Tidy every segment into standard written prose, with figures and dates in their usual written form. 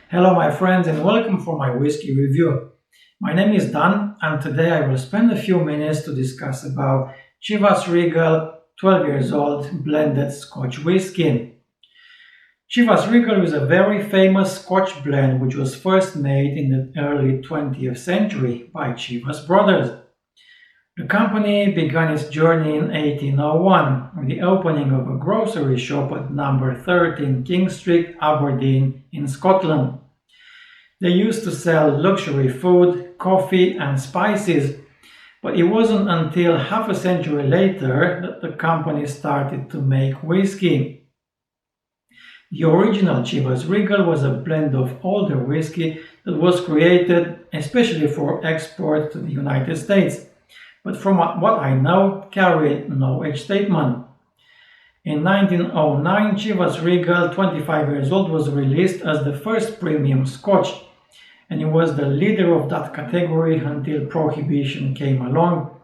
Hello my friends and welcome for my whiskey review. My name is Dan and today I will spend a few minutes to discuss about Chivas Regal 12 years old blended Scotch whiskey. Chivas Regal is a very famous Scotch blend which was first made in the early 20th century by Chivas brothers. The company began its journey in 1801 with the opening of a grocery shop at number 13 King Street, Aberdeen in Scotland. They used to sell luxury food, coffee and spices, but it wasn't until half a century later that the company started to make whiskey. The original Chivas Regal was a blend of older whiskey that was created especially for export to the United States, but from what I know carried no age statement. In 1909, Chivas Regal 25 years old was released as the first premium Scotch, and it was the leader of that category until Prohibition came along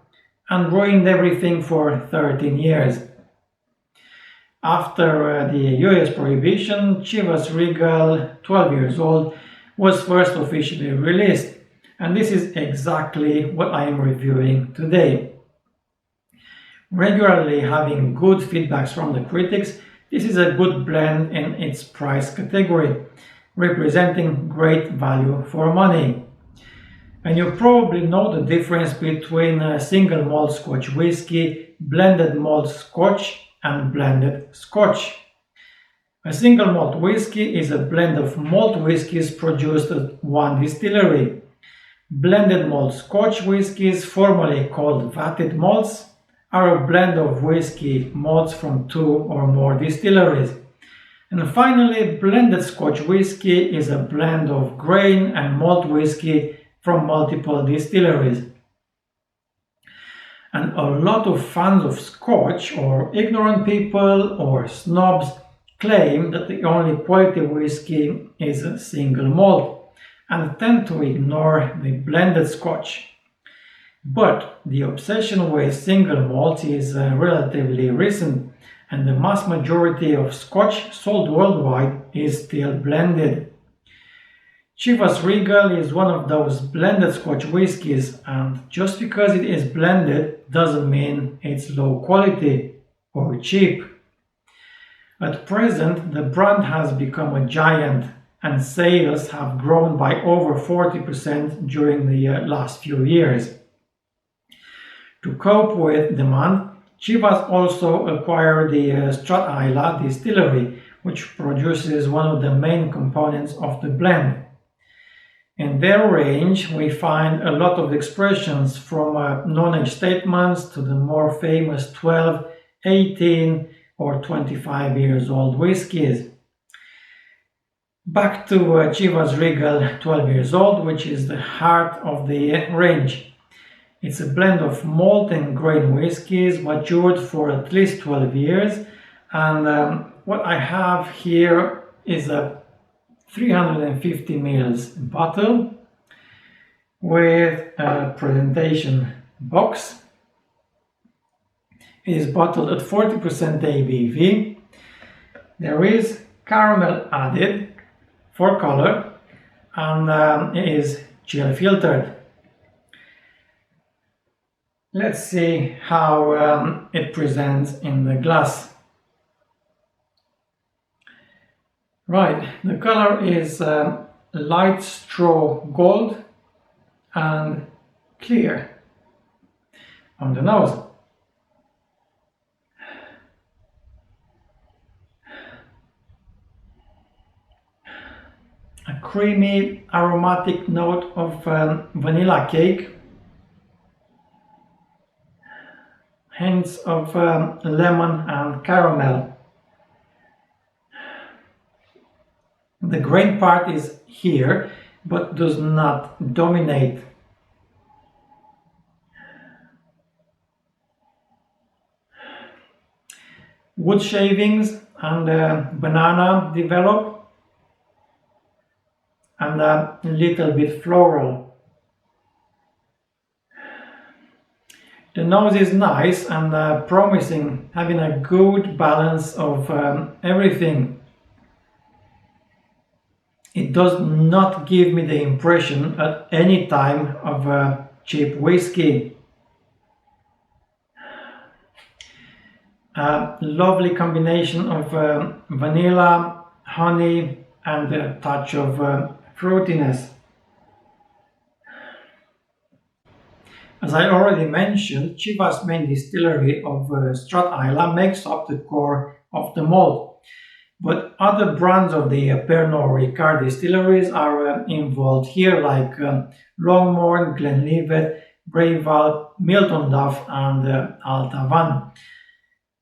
and ruined everything for 13 years. After the US Prohibition, Chivas Regal 12 years old was first officially released, and this is exactly what I am reviewing today. Regularly having good feedbacks from the critics, this is a good blend in its price category, representing great value for money. And you probably know the difference between a single malt Scotch whiskey, blended malt Scotch, and blended Scotch. A single malt whiskey is a blend of malt whiskies produced at one distillery. Blended malt Scotch whiskies, formerly called vatted malts, are a blend of whiskey malts from two or more distilleries. And finally, blended Scotch whiskey is a blend of grain and malt whiskey from multiple distilleries. And a lot of fans of Scotch, or ignorant people, or snobs, claim that the only quality whiskey is a single malt, and tend to ignore the blended Scotch. But the obsession with single malt is relatively recent, and the mass majority of Scotch sold worldwide is still blended. Chivas Regal is one of those blended Scotch whiskies, and just because it is blended doesn't mean it's low quality or cheap. At present, the brand has become a giant, and sales have grown by over 40% during the last few years. To cope with demand, Chivas also acquired the Strathisla distillery, which produces one of the main components of the blend. In their range, we find a lot of expressions from non-age statements to the more famous 12, 18 or 25 years old whiskies. Back to Chivas Regal 12 years old, which is the heart of the range. It's a blend of malt and grain whiskies matured for at least 12 years, and what I have here is a 350 ml bottle with a presentation box. It is bottled at 40% ABV. There is caramel added for color, and it is chill filtered. Let's see how it presents in the glass. Right, the color is light straw gold and clear on the nose. A creamy aromatic note of vanilla cake, hints of lemon and caramel. The grain part is here, but does not dominate. Wood shavings and banana develop, and a little bit floral. The nose is nice and promising, having a good balance of everything. It does not give me the impression at any time of a cheap whiskey. A lovely combination of vanilla, honey, and a touch of fruitiness. As I already mentioned, Chivas main distillery of Strat makes up the core of the malt, but other brands of the Pernod Ricard distilleries are involved here, like Longmorn, Glenlivet, Breyval, Milton Duff, and Altavan.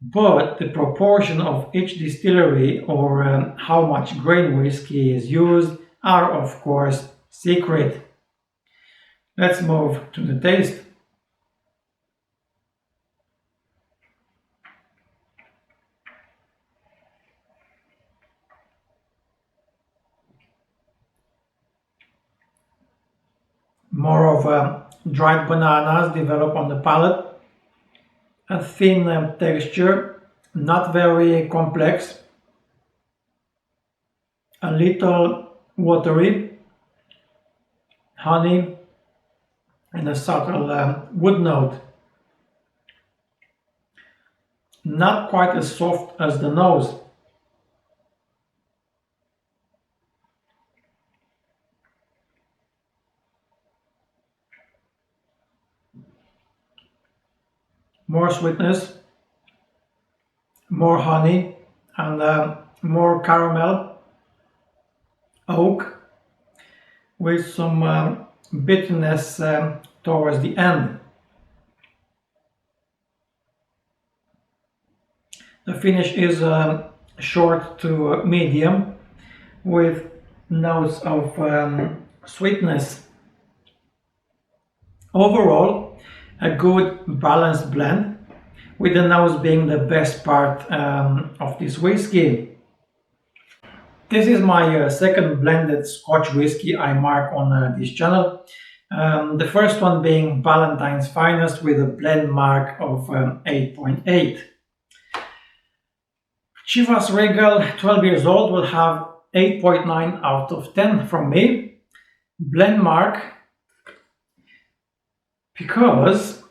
But the proportion of each distillery or how much grain whiskey is used are, of course, secret. Let's move to the taste. More of dried bananas develop on the palate, a thin texture, not very complex, a little watery, honey, and a subtle wood note. Not quite as soft as the nose. More sweetness, more honey, and more caramel, oak, with some bitterness towards the end. The finish is short to medium, with notes of sweetness. Overall, a good balanced blend, with the nose being the best part of this whiskey. This is my second blended Scotch whiskey I mark on this channel. The first one being Ballantine's Finest with a blend mark of 8.8. Chivas Regal, 12 years old, will have 8.9 out of 10 from me. Blend mark, because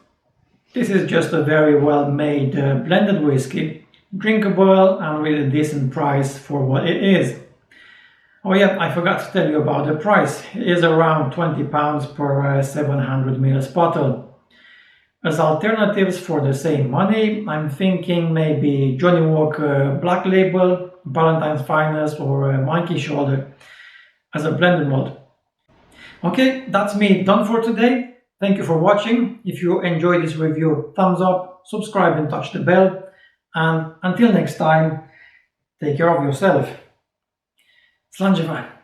this is just a very well made blended whiskey, drinkable and with a decent price for what it is. Oh yeah, I forgot to tell you about the price. It is around £20 per 700 ml bottle. As alternatives for the same money, I'm thinking maybe Johnny Walker Black Label, Ballantine's Finest, or Monkey Shoulder as a blended malt. Okay, that's me done for today. Thank you for watching. If you enjoyed this review, thumbs up, subscribe and touch the bell. And until next time, take care of yourself. Slanjeva.